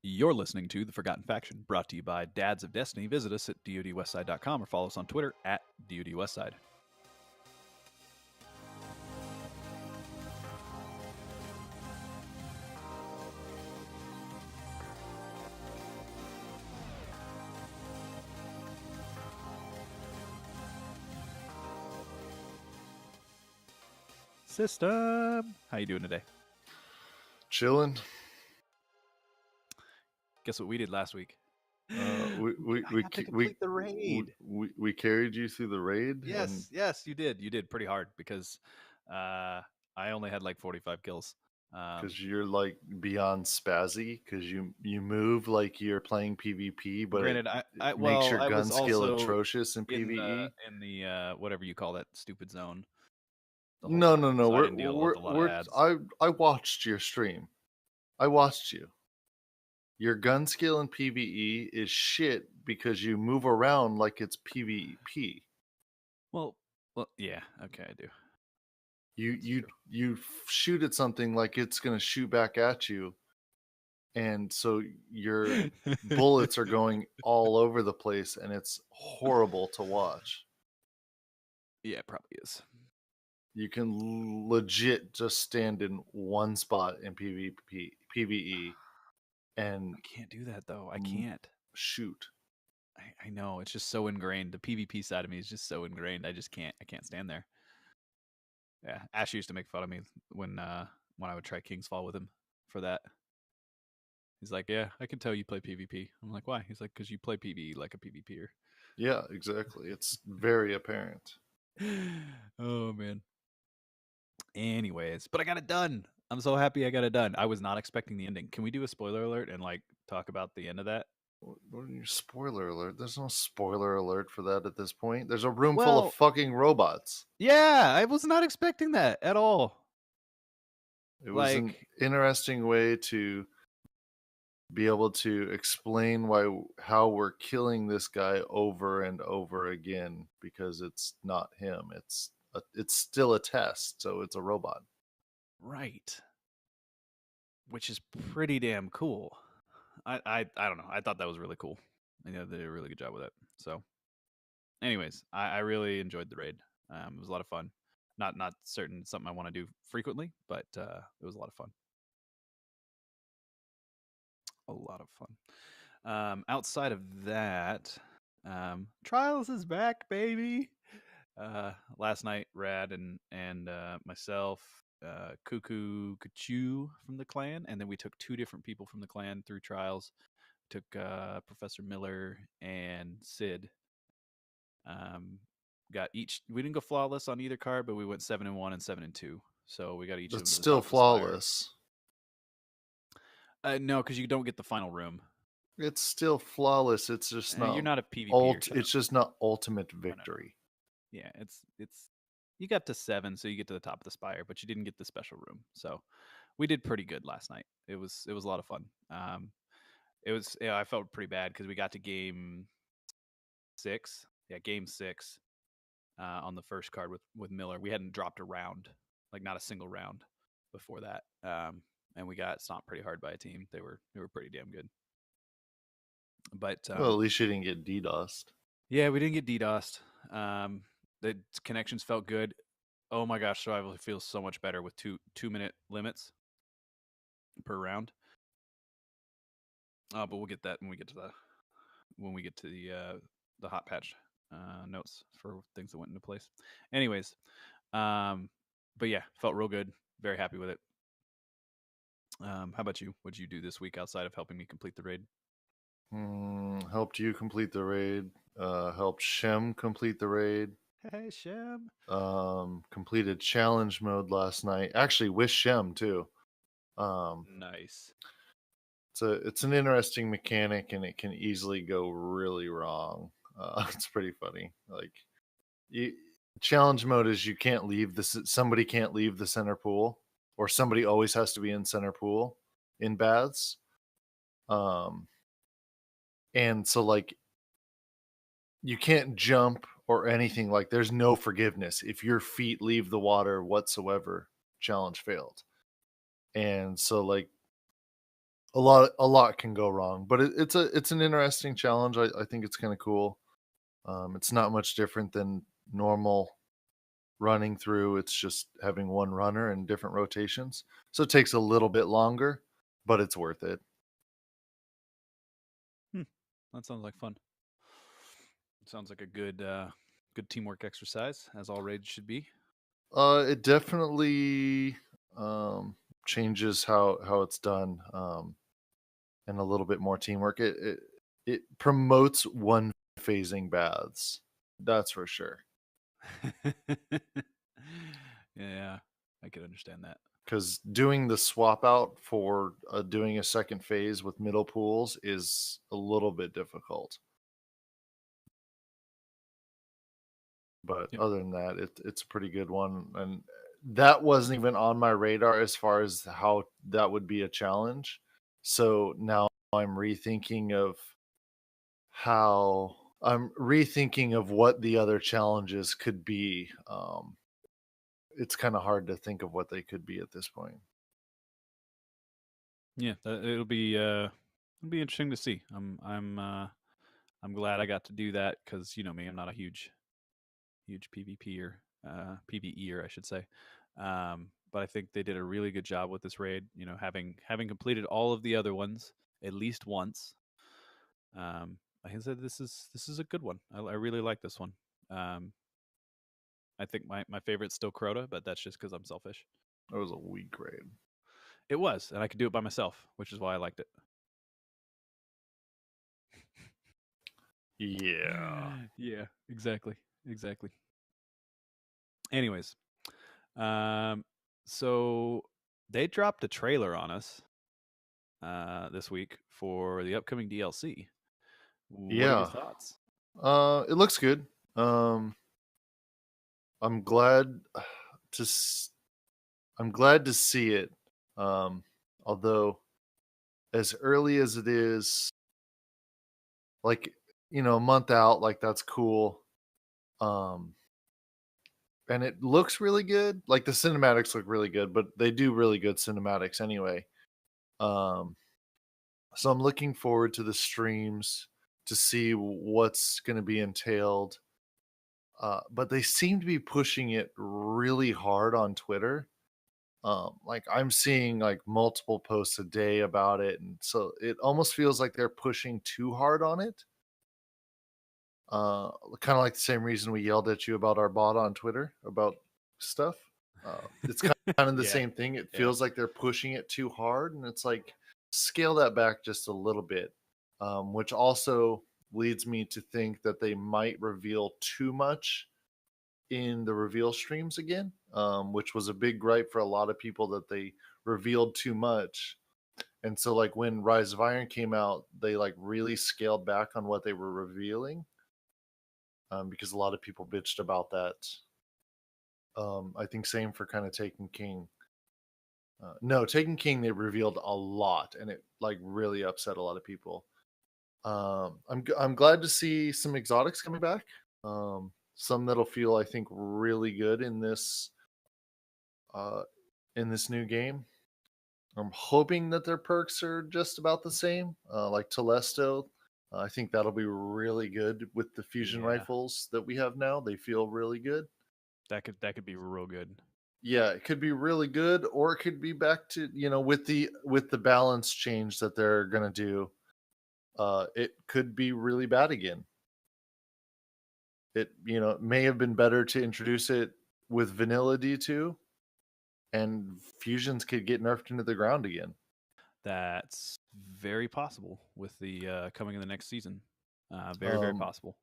You're listening to The Forgotten Faction, brought to you by Dads of Destiny. Visit us at dodwestside.com or follow us on Twitter at dodwestside. System! How you doing today? Chilling. Guess what we did last week? We complete the raid. We carried you through the raid. Yes, you did. You did pretty hard because I only had like 45 kills. Because you're like beyond spazzy. Because you move like you're playing PvP, but granted, it makes your gun skill also atrocious in PvE. In the whatever you call that stupid zone. No. So I didn't deal with a lot of ads. I watched your stream. I watched you. Your gun skill in PvE is shit because you move around like it's PvP. Well, yeah, okay, I do. You shoot at something like it's gonna shoot back at you, and so your bullets are going all over the place, and it's horrible to watch. Yeah, it probably is. You can legit just stand in one spot in PvE, and I can't do that though. I can't shoot. I know, it's just so ingrained. The PvP side of me is just so ingrained. I can't stand there. Yeah, Ash used to make fun of me when I would try King's Fall with him for that. He's like, "Yeah, I can tell you play PvP." I'm like, "Why?" He's like, "Because you play PvE like a PvPer." Yeah, exactly. It's very apparent. Oh man. Anyways, but I got it done. I'm so happy I got it done. I was not expecting the ending. Can we do a spoiler alert and like talk about the end of that? What are your spoiler alert? There's no spoiler alert for that at this point. There's a room full of fucking robots. Yeah, I was not expecting that at all. It was an interesting way to be able to explain how we're killing this guy over and over again, because it's not him. It's still a test, so it's a robot. Right. Which is pretty damn cool. I don't know. I thought that was really cool. They did a really good job with it. So, anyways, I really enjoyed the raid. It was a lot of fun. Not certain something I want to do frequently, but it was a lot of fun. A lot of fun. Outside of that, Trials is back, baby. Last night, Rad and myself, Cuckoo Kachu from the clan, and then we took 2 different people from the clan through Trials. Took Professor Miller and Sid. Got each. We didn't go flawless on either card, but we went 7-1 and 7-2. So we got each. That's still flawless. No, because you don't get the final room. It's still flawless. It's just not. You're not a PvP. It's just not ultimate victory. Yeah, it's. You got to 7, so you get to the top of the spire, but you didn't get the special room. So we did pretty good last night. It was a lot of fun. I felt pretty bad because we got to game 6. Yeah, game 6 on the first card with Miller. We hadn't dropped a round, like not a single round before that. And we got stomped pretty hard by a team. They were pretty damn good. But well, at least you didn't get DDoSed. Yeah, we didn't get DDoSed. The connections felt good. Oh my gosh, survival feels so much better with 2-minute limits per round. But we'll get that when we get to the hot patch notes for things that went into place. Anyways, but yeah, felt real good. Very happy with it. How about you? What'd you do this week outside of helping me complete the raid? Helped you complete the raid. Helped Shem complete the raid. Hey, Shem. Completed challenge mode last night. Actually, with Shem too. Nice. It's an interesting mechanic, and it can easily go really wrong. It's pretty funny. Like, challenge mode is you can't leave somebody can't leave the center pool, or somebody always has to be in center pool in baths. And so like you can't jump or anything. Like, there's no forgiveness. If your feet leave the water whatsoever, challenge failed. And so like a lot can go wrong, but it's an interesting challenge. I think it's kind of cool. It's not much different than normal running through. It's just having one runner and different rotations. So it takes a little bit longer, but it's worth it. That sounds like fun. Sounds like a good teamwork exercise, as all raids should be. It definitely changes how it's done, and a little bit more teamwork. It promotes one phasing baths. That's for sure. Yeah, I could understand that. Because doing the swap out for doing a second phase with middle pools is a little bit difficult. But Yep. other than that, it's a pretty good one, and that wasn't even on my radar as far as how that would be a challenge. So now I'm rethinking of how I'm rethinking of what the other challenges could be. It's kind of hard to think of what they could be at this point. Yeah, it'll be interesting to see. I'm glad I got to do that because you know me, I'm not a huge PvPer, PvEer, I should say. But I think they did a really good job with this raid. You know, having completed all of the other ones at least once. Like I said, this is a good one. I really like this one. I think my favorite's still Crota, but that's just because I'm selfish. That was a weak raid. It was, and I could do it by myself, which is why I liked it. Yeah. Yeah, exactly. Anyways, um, so they dropped a trailer on us this week for the upcoming DLC. What are your Yeah. thoughts? It looks good. I'm glad to I'm glad to see it. Although as early as it is, like, a month out, like, that's cool. Um and it looks really good. Like, the cinematics look really good, but they do really good cinematics anyway. Um so I'm looking forward to the streams to see what's going to be entailed. But they seem to be pushing it really hard on Twitter. Like, I'm seeing like multiple posts a day about it, and so it almost feels like they're pushing too hard on it. Kind of like the same reason we yelled at you about our bot on Twitter about stuff. It's kind of the Yeah, same thing. It yeah. feels like they're pushing it too hard, and it's like scale that back just a little bit. Which also leads me to think that they might reveal too much in the reveal streams again, which was a big gripe for a lot of people, that they revealed too much. And so, like, when Rise of Iron came out, they like really scaled back on what they were revealing, because a lot of people bitched about that. I think same for kind of Taken King. No, Taken King, they revealed a lot, and it like really upset a lot of people. I'm glad to see some exotics coming back. Some that'll feel, I think, really good uh, in this new game. I'm hoping that their perks are just about the same, like Telesto. I think that'll be really good with the fusion Yeah, rifles that we have now. They feel really good. that could be real good. Yeah, it could be really good, or it could be back to, with the balance change that they're gonna do. It could be really bad again. It may have been better to introduce it with vanilla D2, and fusions could get nerfed into the ground again. That's very possible with the coming in the next season. Very Um, possible.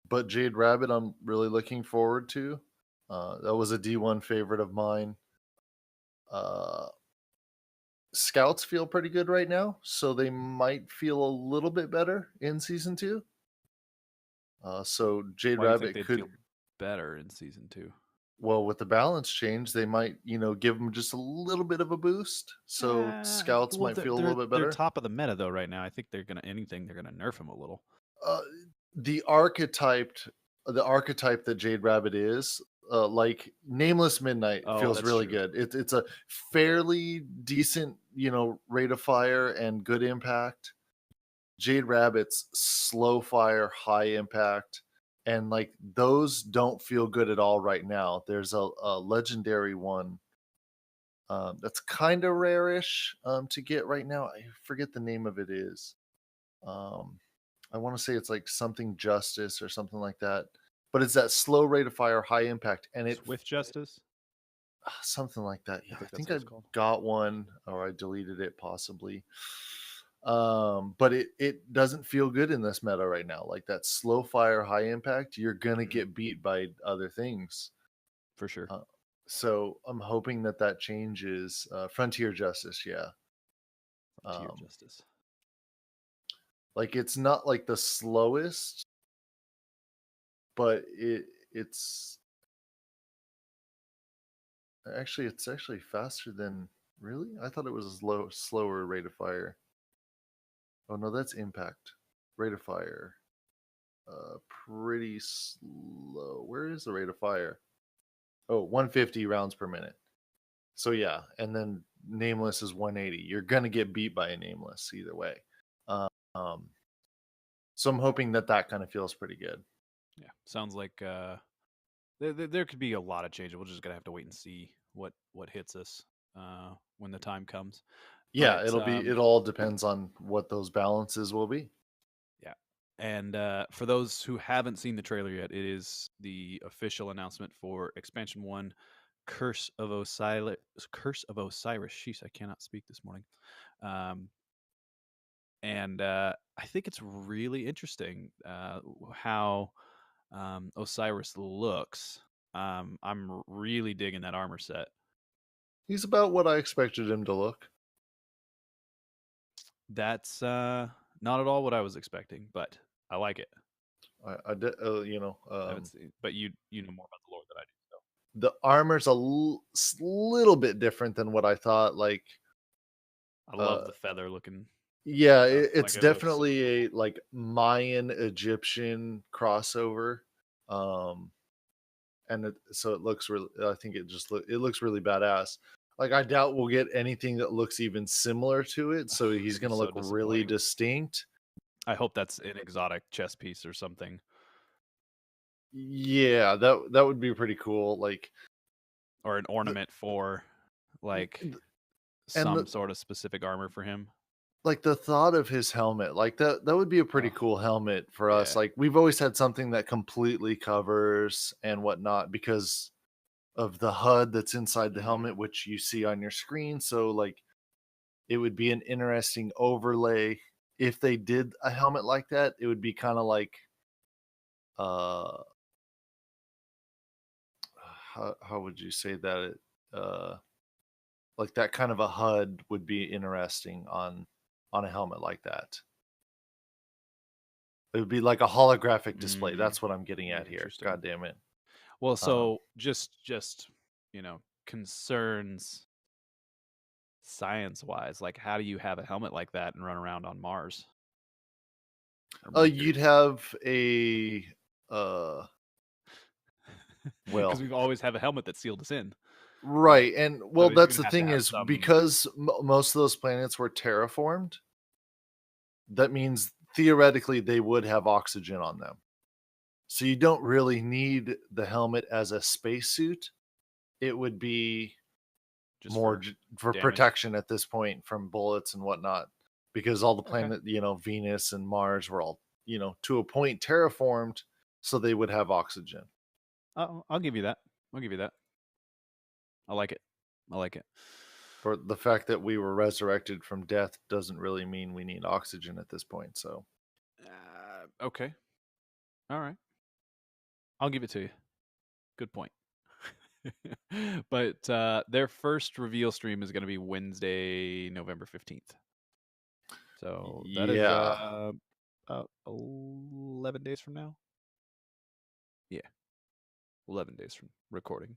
but Jade Rabbit, I'm really looking forward to. That was a D1 favorite of mine. Uh, Scouts feel pretty good right now, so they might feel a little bit better in season 2. So Jade Why do you think Rabbit they'd could, feel better in season 2? well, with the balance change, they might, give them just a little bit of a boost. So Scouts Well, might feel a little bit they're better. top of the meta though right now. I think they're gonna nerf him a little. Uh, the archetype that Jade Rabbit is, like Nameless Midnight Oh, feels that's really true. good. It's a fairly decent, rate of fire and good impact. Jade Rabbit's slow fire, high impact, and like those don't feel good at all right now. There's a legendary one that's kind of rarish to get right now. I forget the name of it is. Um, I want to say it's like something Justice or something like that. But it's that slow rate of fire, high impact, and Swift Justice. something like that. Yeah, I I think that's think what I it's called. got one or I deleted it possibly. But it doesn't feel good in this meta right now. Like that slow fire, high impact, you're gonna get beat by other things. For sure. Uh, so I'm hoping that changes. Frontier Justice, yeah. Frontier Um, Justice. like it's not like the slowest, but it's it's actually faster than really. I thought it was a slower rate of fire. Oh no, that's impact rate of fire. Pretty slow. Where is the rate of fire? Oh, 150 rounds per minute. So yeah, and then Nameless is 180. You're gonna get beat by a Nameless either way. Um, so I'm hoping that kind of feels pretty good. Yeah, sounds like there could be a lot of change. We're just gonna have to wait and see what hits us when the time comes. Yeah, But it all depends on what those balances will be. yeah, and for those who haven't seen the trailer yet, it is the official announcement for Expansion 1, Curse of Osiris. Curse of Osiris. Sheesh, I cannot speak this morning. Um, and I think it's really interesting how Osiris looks. I'm really digging that armor set. He's about what I expected him to look. That's not at all what I was expecting, but I like it. I did, I haven't seen, but you know more about the lore than I do. So the armor's a little bit different than what I thought. Like, I uh, love the feather looking yeah, stuff. it's Like it looks so definitely cool. a like Mayan Egyptian crossover. Um, so it looks really. I think it looks really badass. Like I doubt we'll get anything that looks even similar to it. So he's It'd be gonna so look really disappointing. distinct. I hope that's an exotic chess piece or something, Yeah, that would be pretty cool. Like or an the, ornament for like and some sort of specific armor for him. like the thought of his helmet, like that would be a pretty Oh, cool helmet for us. yeah. Like we've always had something that completely covers and whatnot because of the HUD that's inside the Hmm. helmet, which you see on your screen. So like it would be an interesting overlay if they did a helmet like that. It would be kind of like uh how would you say that it like that kind of a HUD would be interesting on a helmet like that. It would be like a holographic display. Mm, That's what I'm getting at here. interesting. God damn it. Well, Um, so just concerns science wise. Like, how do you have a helmet like that and run around on Mars or you'd Mercury? have a uh, Because well, we've always have a helmet that sealed us in. But right, and so well, you're that's gonna the have to thing have is some. because most of those planets were terraformed. That means theoretically they would have oxygen on them. So you don't really need the helmet as a spacesuit. It would be Just more for for damage. protection at this point from bullets and whatnot, because all the Okay. planet, Venus and Mars were all, to a point terraformed, so they would have oxygen. I'll give you that. I'll give you that. I like it. I like it. For the fact that we were resurrected from death doesn't really mean we need oxygen at this point. So Okay. All right. I'll give it to you. Good point. But their first reveal stream is going to be Wednesday, November 15th. So that is yeah, 11 days from now. Yeah, 11 days from recording.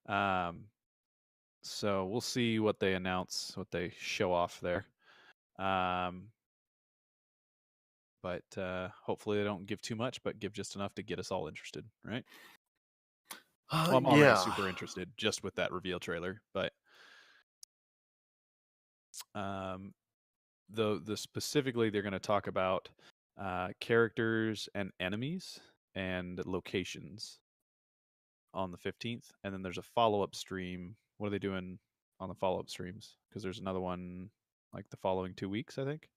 Um, so we'll see what they announce, what they show off there. Um, but hopefully they don't give too much, but give just enough to get us all interested, right? Well, I'm already Yeah. super interested just with that reveal trailer, but um, the specifically they're going to talk about characters and enemies and locations on the 15th, and then there's a follow-up stream. What are they doing on the follow-up streams? Because there's another one like the following 2 weeks, I think.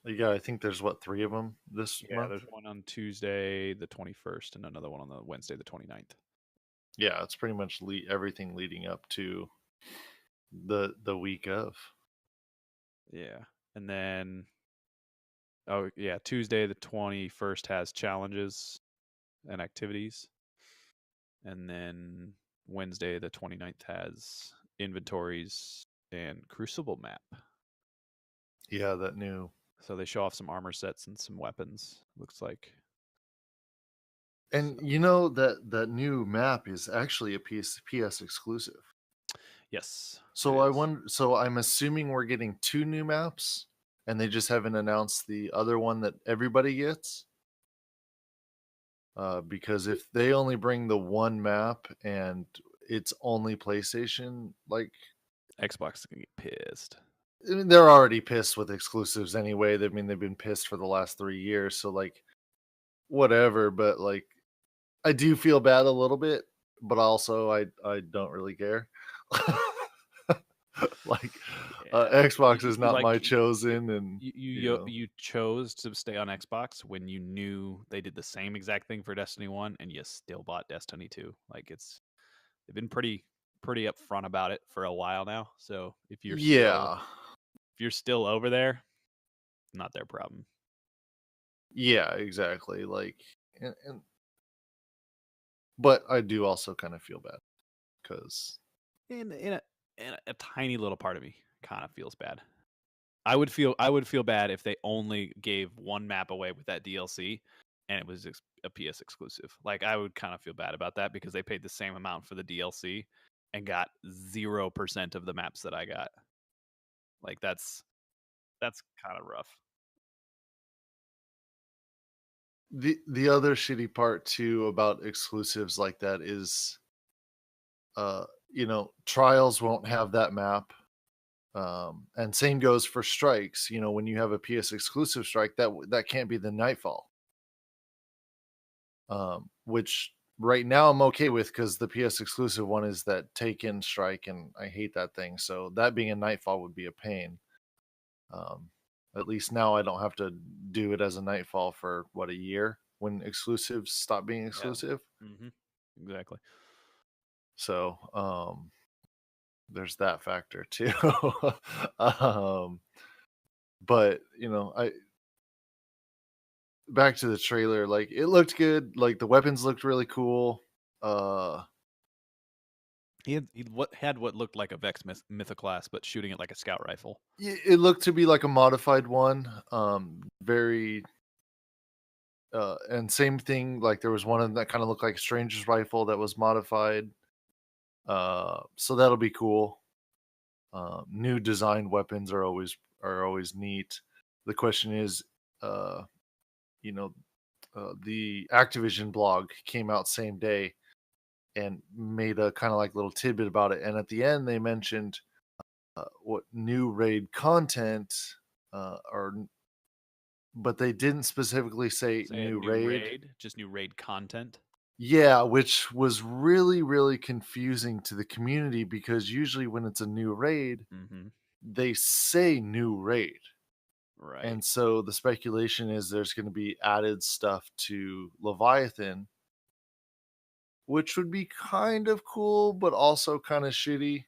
Yeah, I think there's what, 3 of them this Yeah, month? there's one on Tuesday the 21st and another one on the Wednesday the 29th. Yeah, it's pretty much everything leading up to the week of. Yeah. And then oh yeah, Tuesday the 21st has challenges and activities. And then Wednesday the 29th has inventories and Crucible map. Yeah, that new. So they show off some armor sets and some weapons, looks like. And So, you know that new map is actually a PS exclusive. yes, it So is. I'm assuming we're getting 2 new maps and they just haven't announced the other one that everybody gets. Because if they only bring the one map and it's only PlayStation, like, Xbox is going to get pissed. I mean, they're already pissed with exclusives anyway. I mean, they've been pissed for the last 3 years, so like whatever, but like I do feel bad a little bit, but also I don't really care. Like Yeah, Xbox is not like my chosen, and you chose to stay on Xbox when you knew they did the same exact thing for Destiny 1 and you still bought Destiny 2. Like they've been pretty upfront about it for a while now. So yeah, if you're still over there, not their problem. yeah, exactly. Like, and but I do also kind of feel bad because In a tiny little part of me kind of feels bad. I would feel bad if they only gave one map away with that DLC and it was a PS exclusive. Like I would kind of feel bad about that because they paid the same amount for the DLC and got 0% of the maps that I got. Like that's kind of rough. the other shitty part too about exclusives like that is, Trials won't have that map. And same goes for strikes. When you have a PS exclusive strike, that can't be the Nightfall. Which right now I'm okay with because the PS exclusive one is that Taken strike, and I hate that thing. So that being a Nightfall would be a pain. Um, at least now I don't have to do it as a Nightfall for what, a year when exclusives stop being Yeah. exclusive. Exactly. So there's that factor too. um, but I back to the trailer, like it looked good, like the weapons looked really cool. Uh He had what looked like a Vex Mythoclast, but shooting it like a scout rifle. it looked to be like a modified one. Very and same thing, like there was one of them that kind of looked like a stranger's rifle that was modified. So that'll be cool. New designed weapons are always neat. The question is, uh you know the Activision blog came out same day and made a kind of like little tidbit about it. And at the end, they mentioned what new raid content, or, but they didn't specifically say Say a new new raid. raid, just new raid content. Yeah, which was really, really confusing to the community because usually when it's a new raid, Mm-hmm. they say new raid. Right. And so the speculation is there's going to be added stuff to Leviathan, which would be kind of cool, but also kind of shitty.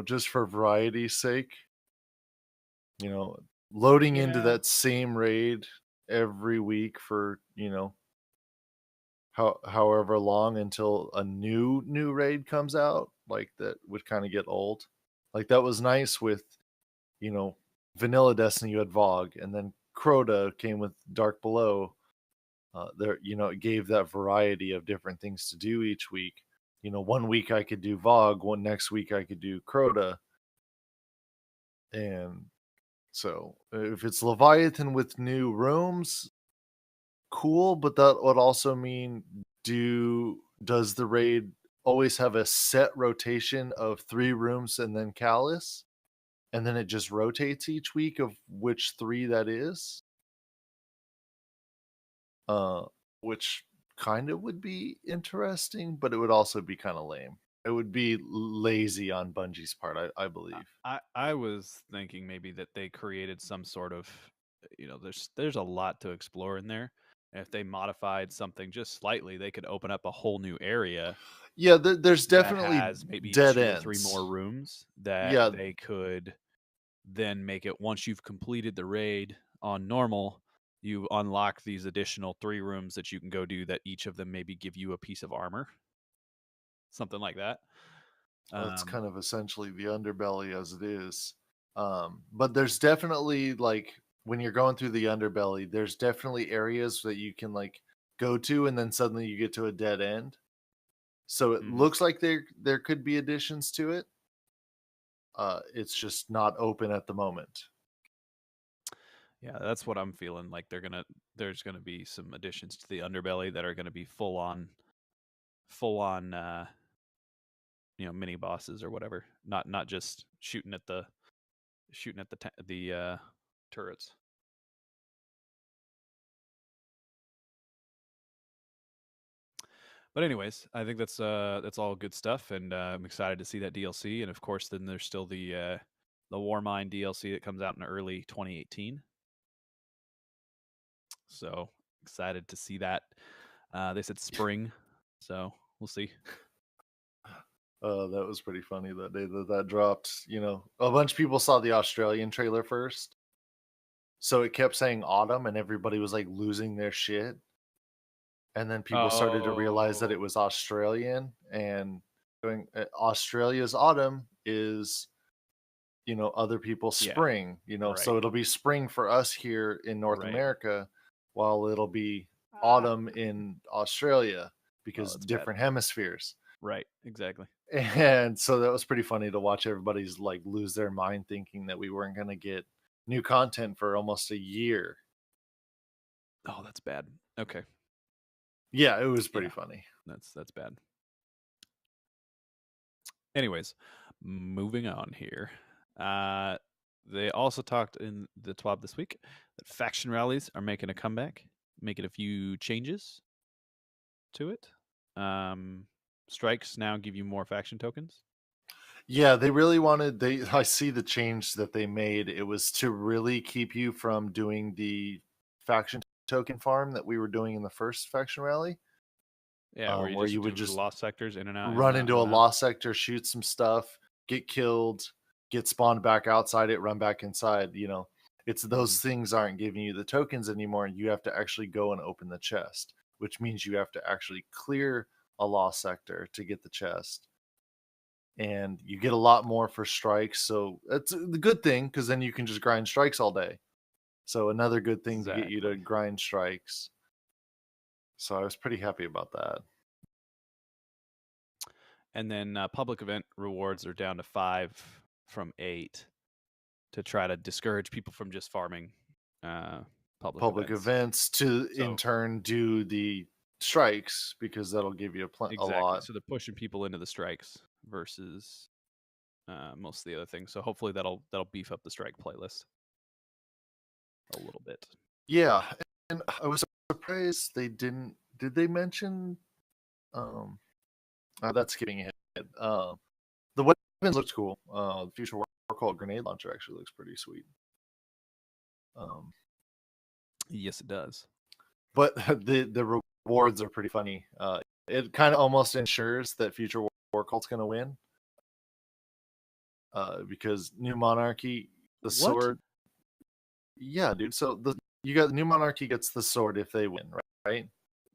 Just for variety's sake, you know, loading into Yeah. that same raid every week for, however long until a new raid comes out, like that would kind of get old. Like that was nice with, you know, vanilla Destiny, you had Vogue, and then Crota came with Dark Below. It gave that variety of different things to do each week. One week I could do Vogue, one next week I could do Crota. And so if it's Leviathan with new rooms, cool, but that would also mean does the raid always have a set rotation of 3 rooms and then Callus? And then it just rotates each week of which 3 that is? Uh, which kind of would be interesting, but it would also be kind of lame. It would be lazy on Bungie's part, I believe. I was thinking maybe that they created some sort of, there's a lot to explore in there. And if they modified something just slightly, they could open up a whole new area Yeah, there's that definitely has maybe dead 2 or 3 ends. more rooms that Yeah, they could then make it once you've completed the raid on normal, you unlock these additional 3 rooms that you can go do that each of them maybe give you a piece of armor. Something like that. that's kind of essentially the underbelly as it is. But there's definitely like when you're going through the underbelly, there's definitely areas that you can like go to, and then suddenly you get to a dead end. So it Mhm. looks like there could be additions to it. It's just not open at the moment. Yeah, that's what I'm feeling. Like there's gonna be some additions to the underbelly that are gonna be full on mini bosses or whatever. Not just shooting at the turrets. But anyways, I think that's all good stuff, and I'm excited to see that DLC. And of course, then there's still the Warmind DLC that comes out in early 2018. So excited to see that. They said spring, so we'll see. That was pretty funny that day that dropped. You know, a bunch of people saw the Australian trailer first, so it kept saying autumn, and everybody was like losing their shit. And then people started to realize that it Oh, was Australian, and going Australia's autumn is, other people's yeah, spring, right, so it'll be spring for us here in North right. America, while it'll be Ah. autumn in Australia Oh, because that's bad. different hemispheres. Right, exactly. And so that was pretty funny to watch everybody's like lose their mind thinking that we weren't going to get new content for almost a year. Oh, that's bad. Okay, Yeah, it was pretty yeah, funny. that's bad. Anyways, moving on here. Uh, they also talked in the TWAB this week that faction rallies are making a comeback, making a few changes to it. Strikes now give you more faction tokens. Yeah, they really wanted I see the change that they made. It was to really keep you from doing the faction token farm that we were doing in the first faction rally, Yeah, where you where just you would do the just lost sectors in and out, in and run out, into in a and out. lost sector, shoot some stuff, get killed, get spawned back outside it, run back inside. It's Mhm. those things aren't giving you the tokens anymore. You have to actually go and open the chest, which means you have to actually clear a lost sector to get the chest. And you get a lot more for strikes. So that's the good thing because then you can just grind strikes all day. So another good thing to get you to Exactly. grind strikes. So I was pretty happy about that. And then public event rewards are down to 5 from 8 to try to discourage people from just farming uh, public Public events. events to in So turn do the strikes because that'll give you a exactly. lot. So they're pushing people into the strikes versus most of the other things. So hopefully that'll beef up the strike playlist a little bit. Yeah, and I was surprised they didn't. Did they mention? That's skipping ahead. The weapons looked cool. The future war called grenade launcher actually looks pretty sweet. Um, Yes, it does. but the rewards are pretty funny. It kind of almost ensures that future war cult's going to win. Because New Monarchy, the What? sword. Yeah, dude. So you got New Monarchy gets the sword if they win, right?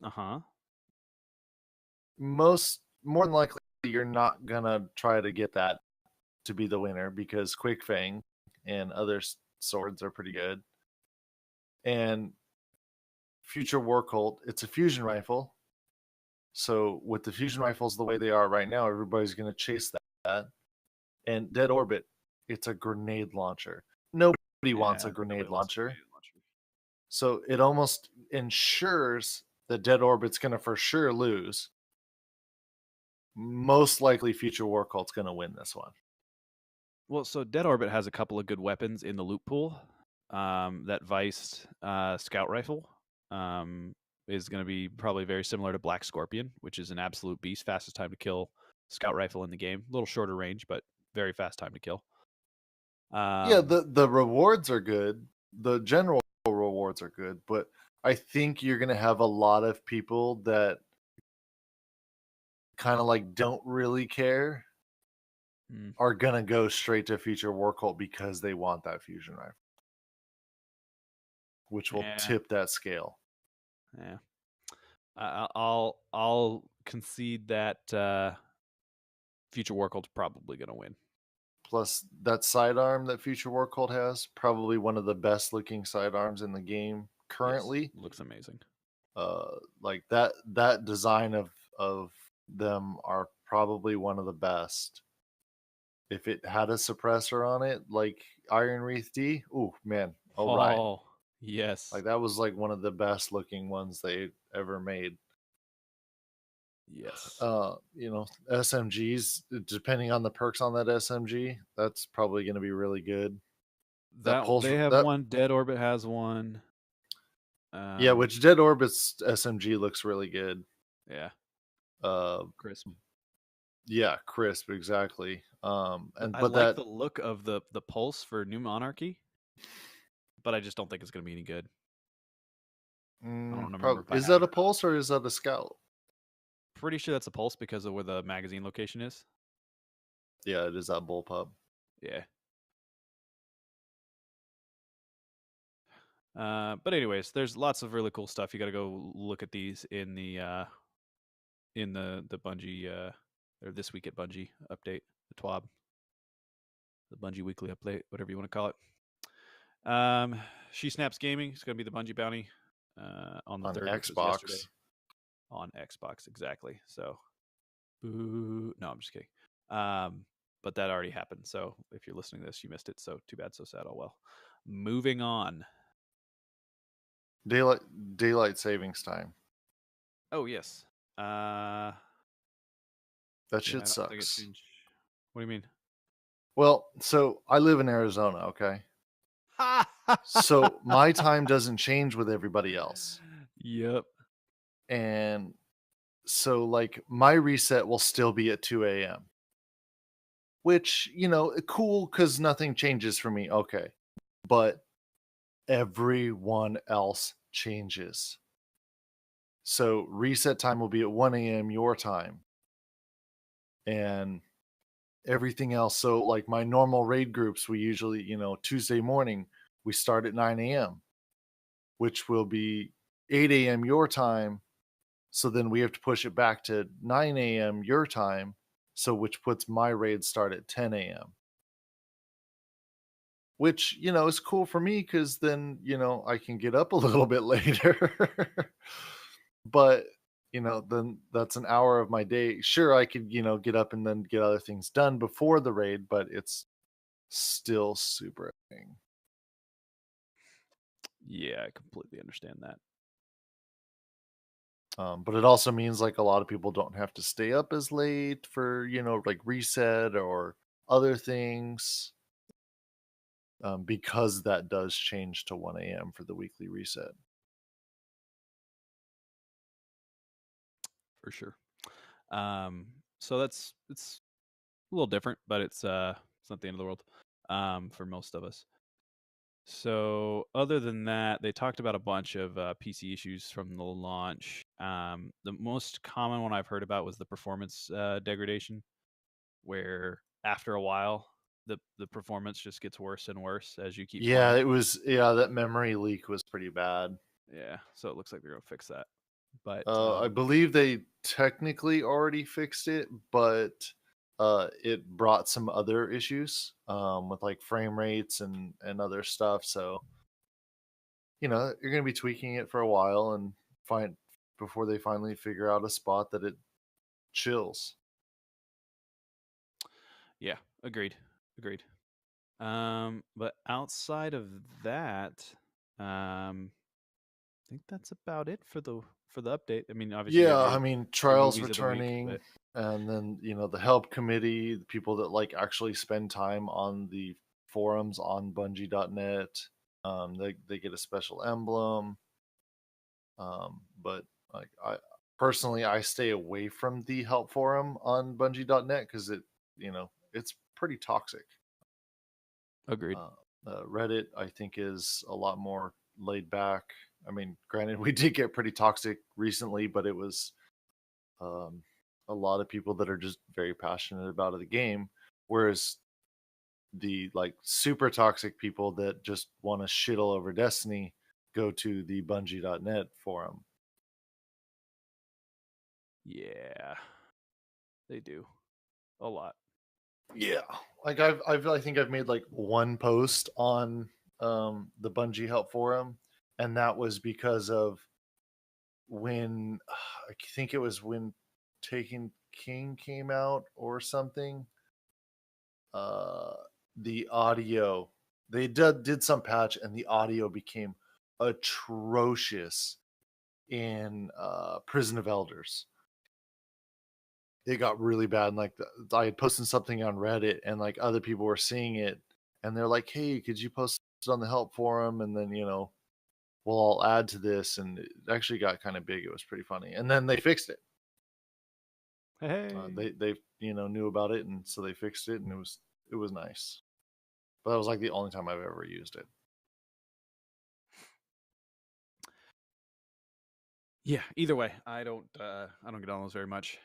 Uh huh. More than likely, you're not gonna try to get that to be the winner because Quick Fang and other swords are pretty good. And Future War Cult, it's a fusion rifle. So with the fusion rifles the way they are right now, everybody's gonna chase that. And Dead Orbit, it's a grenade launcher. Nobody wants Yeah. a grenade Nobody wants a launcher. grenade launcher. So it almost ensures that Dead Orbit's going to for sure lose. Most likely, Future War Cult's going to win this one. Well, so Dead Orbit has a couple of good weapons in the loot pool. That Viced scout rifle is going to be probably very similar to Black Scorpion, which is an absolute beast. Fastest time to kill scout rifle in the game. A little shorter range, but very fast time to kill. Yeah, the rewards are good. The general rewards are good, but I think you're going to have a lot of people that kind of like don't really care are going to go straight to Future War Cult because they want that fusion rifle, which will tip that scale. Yeah. I'll concede that Future War Cult's probably going to win. Plus, that sidearm that Future War Cult has, probably one of the best looking sidearms in the game currently. Yes, looks amazing. Like that design of them are probably one of the best. If it had a suppressor on it, like Iron Wreath D, oh man, right. Oh, yes. Like that was like one of the best looking ones they ever made. Yes. SMGs, depending on the perks on that SMG, that's probably going to be really good. They have one. Dead Orbit has one. Yeah, which Dead Orbit's SMG looks really good. Yeah. Crisp. Yeah, crisp, exactly. I like the look of the pulse for New Monarchy, but I just don't think it's going to be any good. I don't remember. Is that a pulse or is that a scout? Pretty sure that's a pulse because of where the magazine location is. Yeah, it is that bullpup. Yeah. But anyways, there's lots of really cool stuff. You got to go look at these in the Bungie or This Week at Bungie update, the TWAB, the Bungie Weekly update, whatever you want to call it. She Snaps Gaming is going to be the Bungie bounty on the 3rd, Xbox. On Xbox, exactly. So, no, I'm just kidding. But that already happened. So if you're listening to this, you missed it. So too bad, so sad. Oh well. Moving on. Daylight savings time. Oh yes. That shit sucks. What do you mean? Well, so I live in Arizona, okay? So my time doesn't change with everybody else. Yep. And so like my reset will still be at 2 a.m. Which, cool because nothing changes for me. Okay. But everyone else changes. So reset time will be at 1 a.m. your time. And everything else. So like my normal raid groups, we usually, Tuesday morning, we start at 9 a.m., which will be 8 a.m. your time. So then we have to push it back to 9 a.m. your time. So which puts my raid start at 10 a.m. Which, is cool for me because then, I can get up a little bit later. But, then that's an hour of my day. Sure, I could, get up and then get other things done before the raid, but it's still super annoying. Yeah, I completely understand that. But it also means like a lot of people don't have to stay up as late for, like reset or other things. Because that does change to 1 a.m. for the weekly reset. For sure. So it's a little different, but it's not the end of the world for most of us. So other than that, they talked about a bunch of PC issues from the launch. The most common one I've heard about was the performance degradation, where after a while the performance just gets worse and worse as you keep playing. That memory leak was pretty bad. Yeah, so it looks like they're gonna fix that. But I believe they technically already fixed it, but it brought some other issues with like frame rates and other stuff. So you're going to be tweaking it for a while and find before they finally figure out a spot that it chills. Yeah, agreed. But outside of that, think that's about it for the update. I mean, obviously you Yeah, have I your mean, your trials movies of the week, returning, but and then the help committee, the people that like actually spend time on the forums on Bungie.net. They get a special emblem. But like I personally, I stay away from the help forum on Bungie.net because it's pretty toxic. agreed. Uh, Reddit, I think, is a lot more laid back. I mean, granted, we did get pretty toxic recently, but it was um, a lot of people that are just very passionate about the game. Whereas the like super toxic people that just want to shit all over Destiny go to the Bungie.net forum. Yeah, they do a lot. Yeah, like I think I've made like one post on the Bungie help forum, and that was because of when I think it was when Taken King came out or something. Uh, the audio they did some patch, and the audio became atrocious in Prison of Elders. It got really bad, and like I had posted something on Reddit, and like other people were seeing it, and they're like, "Hey, could you post it on the help forum?" And then we'll all add to this, and it actually got kind of big. It was pretty funny, and then they fixed it. Hey, They knew about it, and so they fixed it, and it was nice. But that was like the only time I've ever used it. yeah. Either way, I don't get on those very much.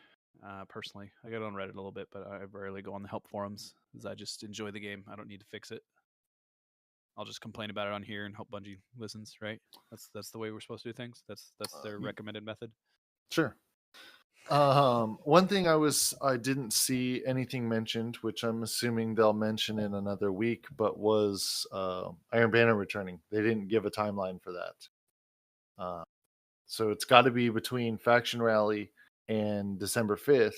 Personally, I get on Reddit a little bit, but I rarely go on the help forums because I just enjoy the game. I don't need to fix it. I'll just complain about it on here and hope Bungie listens. Right? That's the way we're supposed to do things. That's their recommended method. Sure. One thing I didn't see anything mentioned, which I'm assuming they'll mention in another week, but was Iron Banner returning. They didn't give a timeline for that. So it's got to be between Faction Rally and December 5th.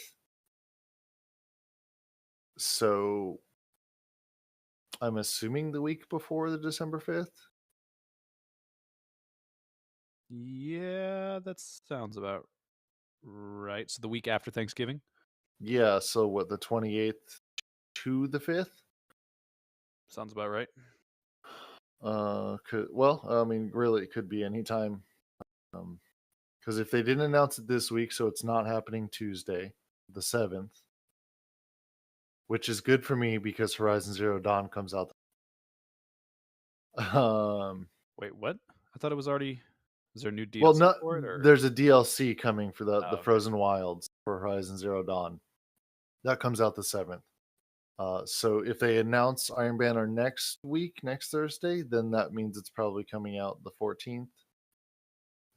So I'm assuming the week before the December 5th. Yeah, that sounds about right. So the week after Thanksgiving. Yeah, so what, the 28th to the 5th? Sounds about right. I mean, really, it could be any time. Because if they didn't announce it this week, so it's not happening Tuesday, the 7th, which is good for me because Horizon Zero Dawn comes out. Wait, what? I thought it was already. Is there a new Well, DLC no, for it, or? there's a DLC coming for the Oh, okay. Frozen Wilds for Horizon Zero Dawn. That comes out the 7th. So if they announce Iron Banner next week, next Thursday, then that means it's probably coming out the 14th.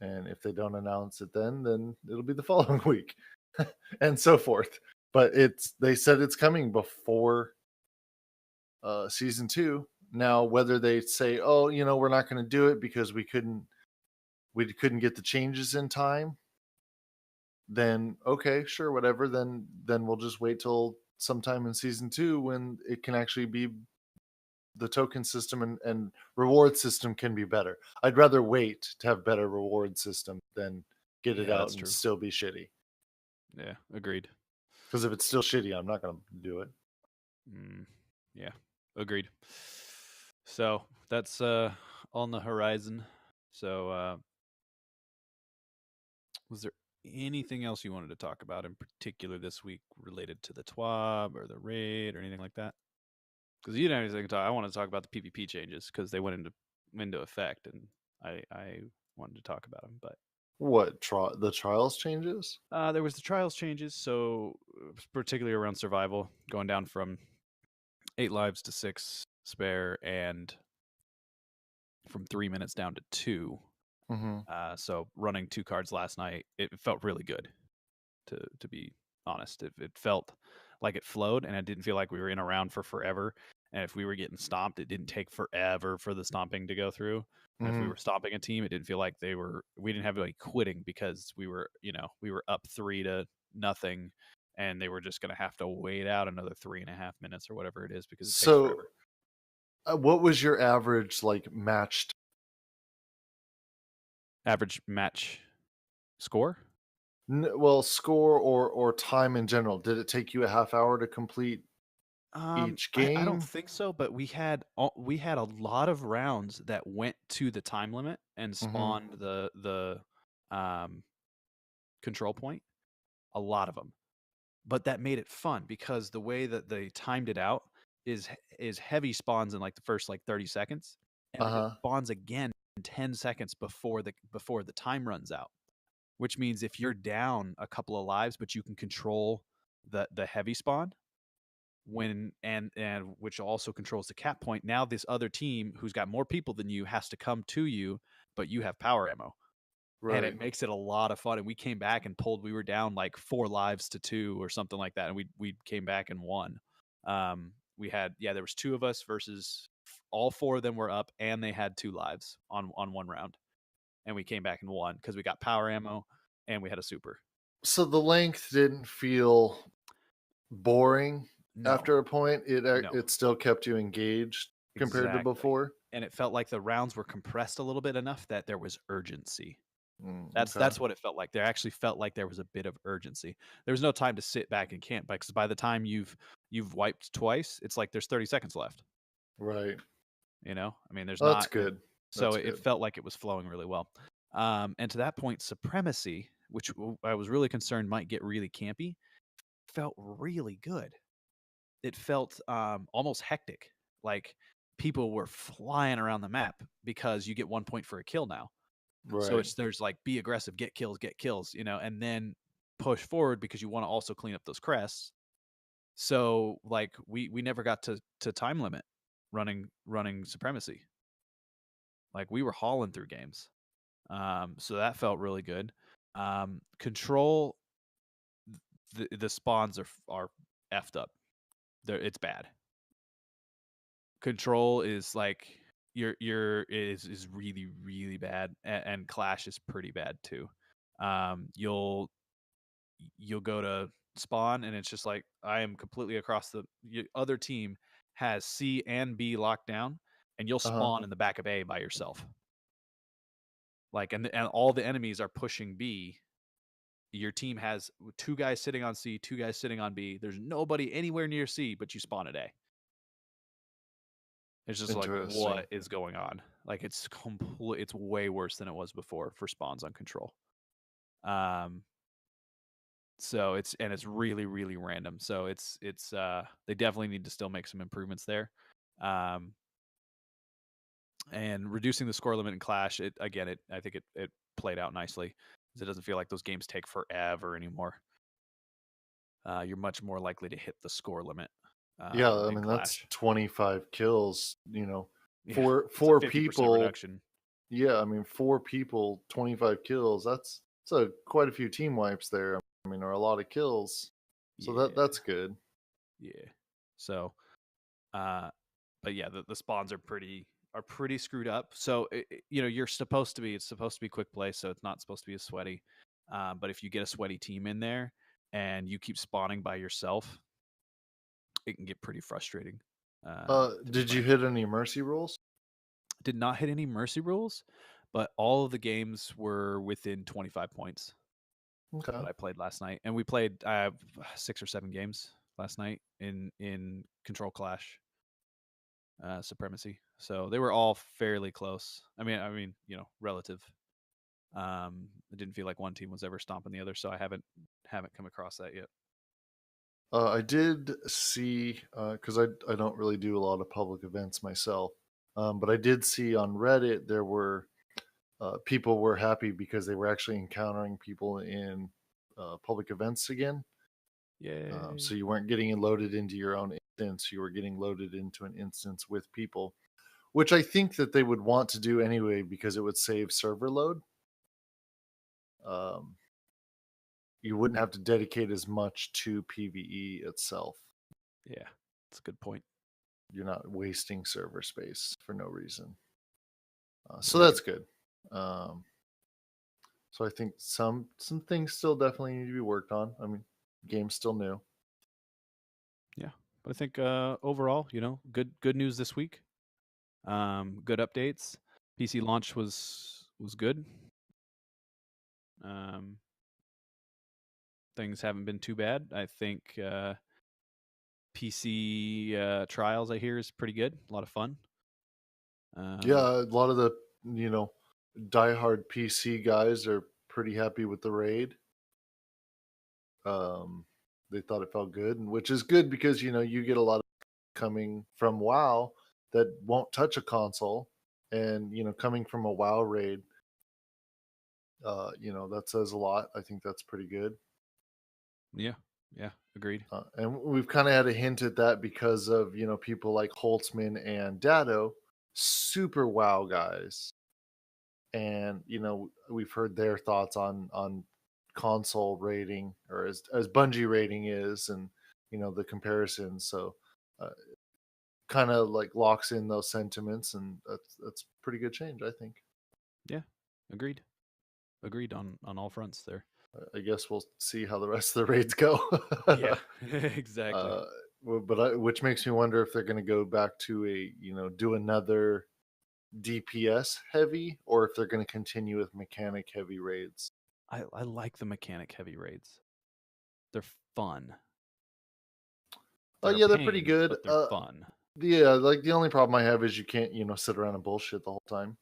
And if they don't announce it then it'll be the following week, and so forth. But they said it's coming before season 2. Now, whether they say, "Oh, we're not going to do it because we couldn't get the changes in time," then okay, sure, whatever. Then we'll just wait till sometime in season 2 when it can actually be the token system and reward system can be better. I'd rather wait to have better reward system than get it Yeah, out that's and true. still be shitty. Yeah, agreed. Because if it's still shitty, I'm not going to do it. Yeah, agreed. So that's on the horizon. So was there anything else you wanted to talk about in particular this week related to the TWAB or the raid or anything like that? Because you didn't have anything to talk. I want to talk about the PvP changes because they went into effect, and I wanted to talk about them. But What the trials changes? there was the trials changes, so particularly around survival, going down from 8 lives to 6 spare, and from 3 minutes down to 2. Mm-hmm. So running 2 cards last night, it felt really good. To be honest, it felt like it flowed, and it didn't feel like we were in a round for forever. And if we were getting stomped, it didn't take forever for the stomping to go through. And if we Mm-hmm. were stomping a team, it didn't feel like we didn't have like quitting because we were up 3-0, and they were just going to have to wait out another 3.5 minutes or whatever it is because it takes So, forever. what was your average like matched? Average match score? Well, score or time in general. Did it take you a half hour to complete each I don't game? think so, but we had a lot of rounds that went to the time limit and Hmm. spawned the um, control point. A lot of them, but that made it fun because the way that they timed it out is heavy spawns in like the first like 30 seconds, and then it Uh-huh. spawns again in 10 seconds before the time runs out. Which means if you're down a couple of lives, but you can control the heavy spawn, when and which also controls the cap point. Now this other team who's got more people than you has to come to you, but you have power ammo, and it Right. makes it a lot of fun. And we came back and pulled. We were down like 4 lives to 2 or something like that, and we came back and won. We had there was 2 of us versus all 4 of them were up, and they had 2 lives on one round, and we came back and won because we got power ammo and we had a super. So the length didn't feel boring No, after a point. no, It still kept you engaged compared to exactly. before. And it felt like the rounds were compressed a little bit enough that there was urgency. Okay. That's what it felt like. There actually felt like there was a bit of urgency. There was no time to sit back and camp because by the time you've wiped twice, it's like there's 30 seconds left. Right. I mean, there's Well, that's not. good. So That's it good. felt like it was flowing really well. And to that point, supremacy, which I was really concerned might get really campy, felt really good. It felt almost hectic. Like people were flying around the map because you get 1 point for a kill now. So Right. there's like be aggressive, get kills, and then push forward because you want to also clean up those crests. So like we never got to time limit running supremacy. Like we were hauling through games. So that felt really good. Control, the spawns are effed up. It's bad. Control is like is really really bad, and Clash is pretty bad too. You'll go to spawn and it's just like I am completely across the other team has C and B locked down, and you'll Uh-huh. spawn in the back of A by yourself. Like and all the enemies are pushing B. Your team has 2 guys sitting on C, 2 guys sitting on B. There's nobody anywhere near C, but you spawn at A. It's just like, Interesting. what is going on? Like it's way worse than it was before for spawns on control. Um so it's really really random. So it's they definitely need to still make some improvements there. Um and reducing the score limit in Clash, I think it played out nicely. It doesn't feel like those games take forever anymore. You're much more likely to hit the score limit Yeah, I in mean that's Clash. 25 kills, Yeah, it's a four 50% people. reduction. Yeah, I mean 4 people, 25 kills. That's a quite a few team wipes there. I mean, or a lot of kills. So Yeah, that's good. yeah. So, uh, but yeah, the spawns are pretty screwed up. So it's supposed to be quick play, so it's not supposed to be as sweaty. But if you get a sweaty team in there and you keep spawning by yourself, it can get pretty frustrating. To be Did you frank, hit any mercy rules? did not hit any mercy rules, but all of the games were within 25 points Okay. that I played last night, and we played 6 or 7 games last night in Control Clash Supremacy. So they were all fairly close. I mean, relative. It didn't feel like one team was ever stomping the other, so I haven't come across that yet. I did see because I don't really do a lot of public events myself, but I did see on Reddit there were people were happy because they were actually encountering people in public events again. So Yay! you weren't getting loaded into your own instance; you were getting loaded into an instance with people, which I think that they would want to do anyway because it would save server load. Um, you wouldn't have to dedicate as much to PVE itself. Yeah, that's a good point. You're not wasting server space for no reason. So Agreed. that's good. Um, so I think some things still definitely need to be worked on. I mean, game's still new. Yeah, but I think overall, good news this week. Good updates. PC launch was good. Things haven't been too bad. I think PC trials, I hear, is pretty good. A lot of fun. Yeah, a lot of the diehard PC guys are pretty happy with the raid. They thought it felt good, and which is good because you get a lot of coming from WoW that won't touch a console, and coming from a WoW raid, that says a lot. I think that's pretty good. Yeah, agreed. And we've kind of had a hint at that because of people like Holtzman and Dado, super WoW guys, and we've heard their thoughts on console rating, or as Bungie rating is, and the comparison. So kind of like locks in those sentiments, and that's pretty good change, I think. Yeah, agreed on all fronts there. I guess we'll see how the rest of the raids go. Yeah, exactly. Which makes me wonder if they're going to go back to do another DPS heavy, or if they're going to continue with mechanic heavy raids. I like the mechanic heavy raids. They're fun. Yeah, they're pretty good. But they're fun. Yeah, like the only problem I have is you can't sit around and bullshit the whole time.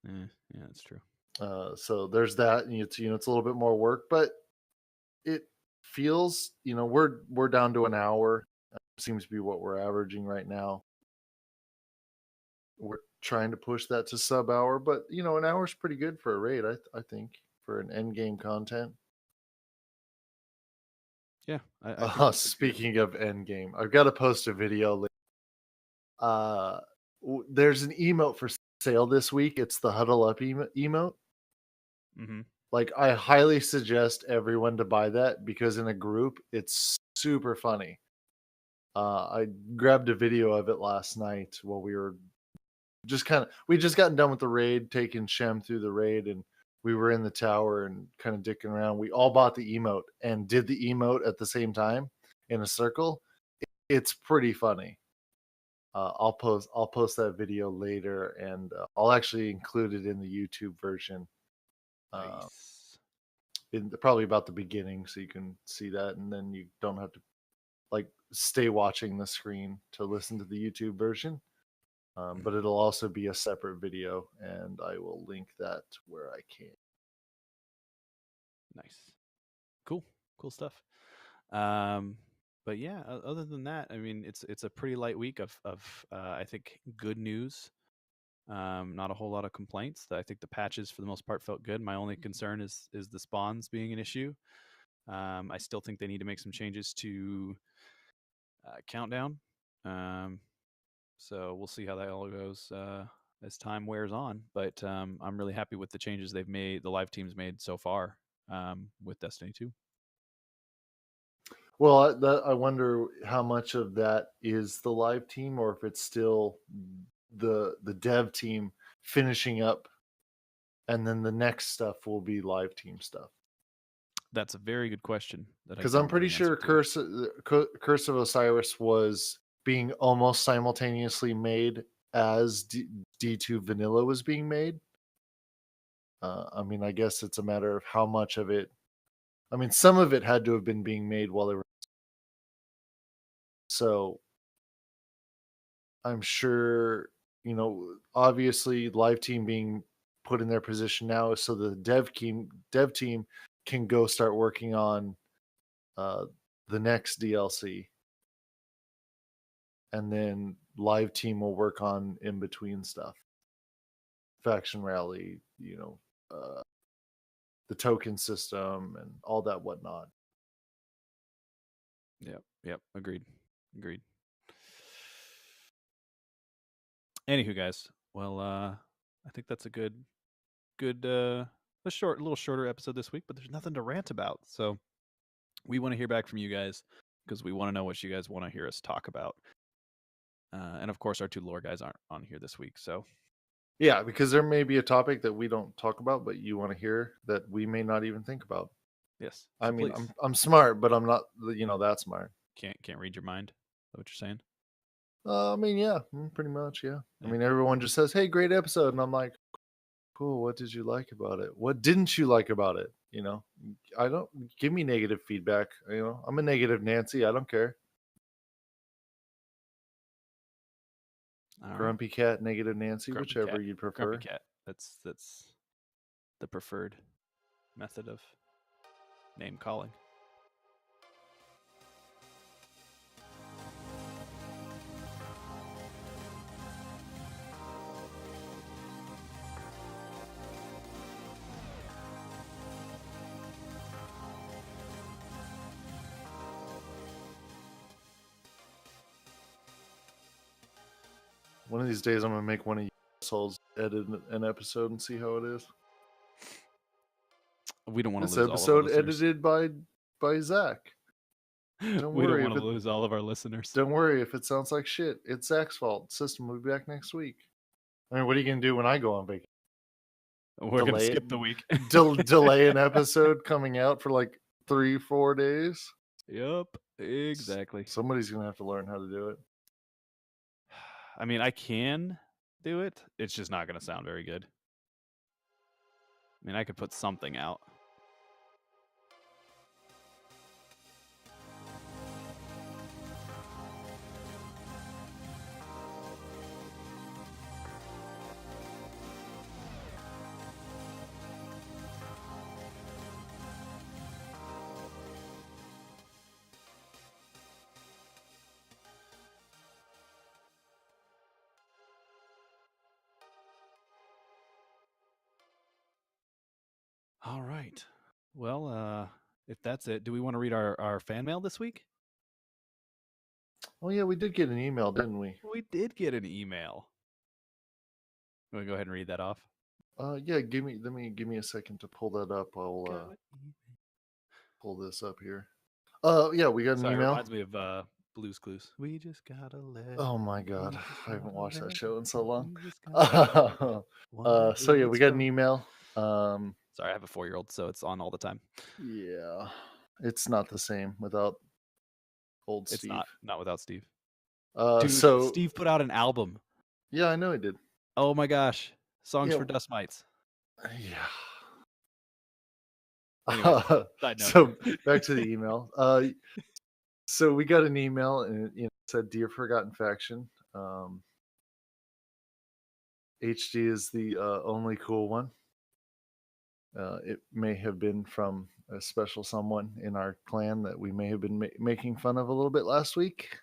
Yeah, that's true. So there's that, and it's a little bit more work, but it feels we're down to an hour. Seems to be what we're averaging right now. We're trying to push that to sub hour, but an hour is pretty good for a raid. I think for an end game content. Yeah. Speaking of end game, I've got to post a video. There's an emote for sale this week. It's the huddle up emote. Mm-hmm. Like, I highly suggest everyone to buy that because in a group, it's super funny. I grabbed a video of it last night while we were we just gotten done with the raid, taking Shem through the raid, and we were in the tower and kind of dicking around. We all bought the emote and did the emote at the same time in a circle. It's pretty funny. I'll post that video later, and I'll actually include it in the YouTube version. Nice. Probably about the beginning, so you can see that, and then you don't have to stay watching the screen to listen to the YouTube version. But it'll also be a separate video, and I will link that where I can. Nice. Cool stuff. But yeah, other than that, I mean, it's a pretty light week of I think good news. Not a whole lot of complaints. I think the patches for the most part felt good. My only concern is the spawns being an issue. I still think they need to make some changes to countdown. So we'll see how that all goes as time wears on. But I'm really happy with the changes they've made, the live teams made so far with Destiny 2. Well, I wonder how much of that is the live team, or if it's still the dev team finishing up, and then the next stuff will be live team stuff. That's a very good question. Because I'm pretty sure Curse of Osiris was being almost simultaneously made as D2 Vanilla was being made. I mean, I guess it's a matter of how much of it. I mean, some of it had to have been being made while they were. So I'm sure, obviously live team being put in their position now so the dev team can go start working on the next DLC. And then live team will work on in between stuff. Faction rally, the token system and all that whatnot. Yep. Agreed. Anywho, guys, well, I think that's a good, a little shorter episode this week, but there's nothing to rant about. So we want to hear back from you guys because we want to know what you guys want to hear us talk about. And of course, our two lore guys aren't on here this week, so. Yeah, because there may be a topic that we don't talk about, but you want to hear that we may not even think about. Yes. So I mean, I'm smart, but I'm not, that smart. Can't read your mind. Is that what you're saying? I mean, yeah, pretty much, yeah. I mean, everyone just says, "Hey, great episode," and I'm like, cool. What did you like about it? What didn't you like about it? I don't give me negative feedback. I'm a negative Nancy. I don't care. All right. Grumpy Cat, negative Nancy, Grumpy whichever cat. you'd prefer. Grumpy cat. That's the preferred method of name calling. One of these days, I'm gonna make one of you assholes edit an episode and see how it is. We don't want This to lose all of our episode listeners. edited by Zach. We don't want to lose all of our listeners. Don't worry if it sounds like shit. It's Zach's fault. System will be back next week. I mean, what are you gonna do when I go on vacation? We're gonna skip the week. Delay an episode coming out for like 3-4 days. Yep, exactly. Somebody's gonna have to learn how to do it. I mean, I can do it. It's just not gonna sound very good. I mean, I could put something out. All right. Well, if that's it, do we want to read our fan mail this week? Oh yeah, we did get an email, didn't we? We did get an email. You want to go ahead and read that off? Yeah, give me a second to pull that up. I'll pull this up here. Yeah, we got an email. It reminds me of Blue's Clues. We just gotta let. Oh my god, I haven't watched that show in so long. So So yeah, we got an email. Sorry, I have a 4-year-old, so it's on all the time. Yeah, it's not the same without old Steve. It's not without Steve. Dude, so Steve put out an album. Yeah, I know he did. Oh my gosh, Songs for Dust Mites. Yeah. Anyway, so back to the email. So we got an email and it said, "Dear Forgotten Faction, HD is the only cool one. It may have been from a special someone in our clan that we may have been making fun of a little bit last week,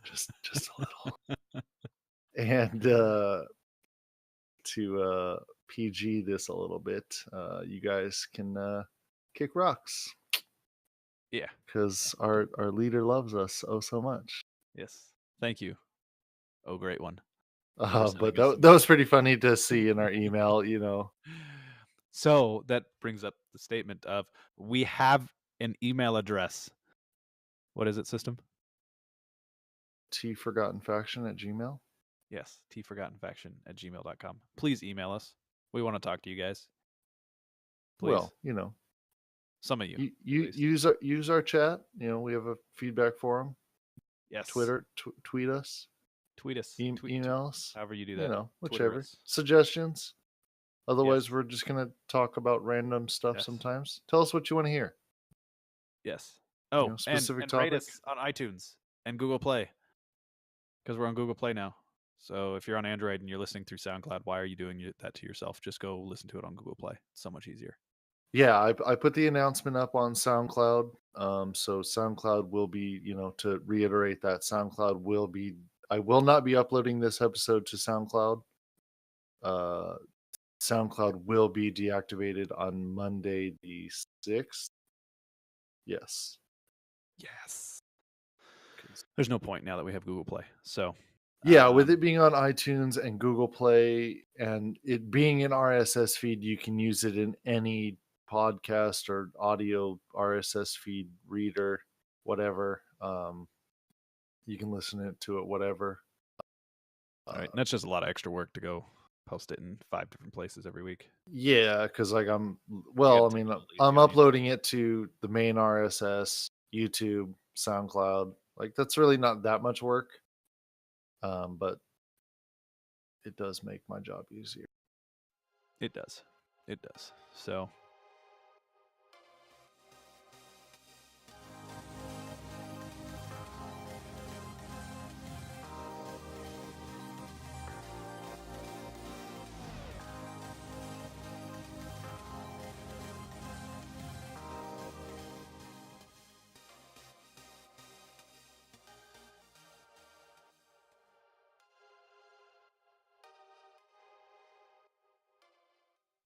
just a little, and to PG this a little bit, you guys can kick rocks." Yeah, because our leader loves us so much. Yes, thank you. Oh, great one. But that was pretty funny to see in our email, So that brings up the statement of we have an email address. What is it, system? tforgottenfaction@gmail. Yes, tforgottenfaction@gmail.com. Please email us. We want to talk to you guys. Please. Well, some of you use our chat. We have a feedback forum. Yes. Twitter, tweet us. Tweet us. Email us. However you do that. Whichever. Suggestions. Otherwise, we're just going to talk about random stuff sometimes. Tell us what you want to hear. Yes. Oh, specific and rate us on iTunes and Google Play. Because we're on Google Play now. So if you're on Android and you're listening through SoundCloud, why are you doing that to yourself? Just go listen to it on Google Play. It's so much easier. Yeah, I put the announcement up on SoundCloud. So SoundCloud will be, to reiterate that, SoundCloud will be, I will not be uploading this episode to SoundCloud. SoundCloud will be deactivated on Monday the 6th. Yes. There's no point now that we have Google Play. So yeah, with it being on iTunes and Google Play and it being an RSS feed, you can use it in any podcast or audio RSS feed reader, whatever. You can listen to it, whatever. All right. And that's just a lot of extra work to go post it in 5 different places every week. Yeah, because I'm uploading it to the main RSS, YouTube, SoundCloud. That's really not that much work. But it does make my job easier. It does. It does. So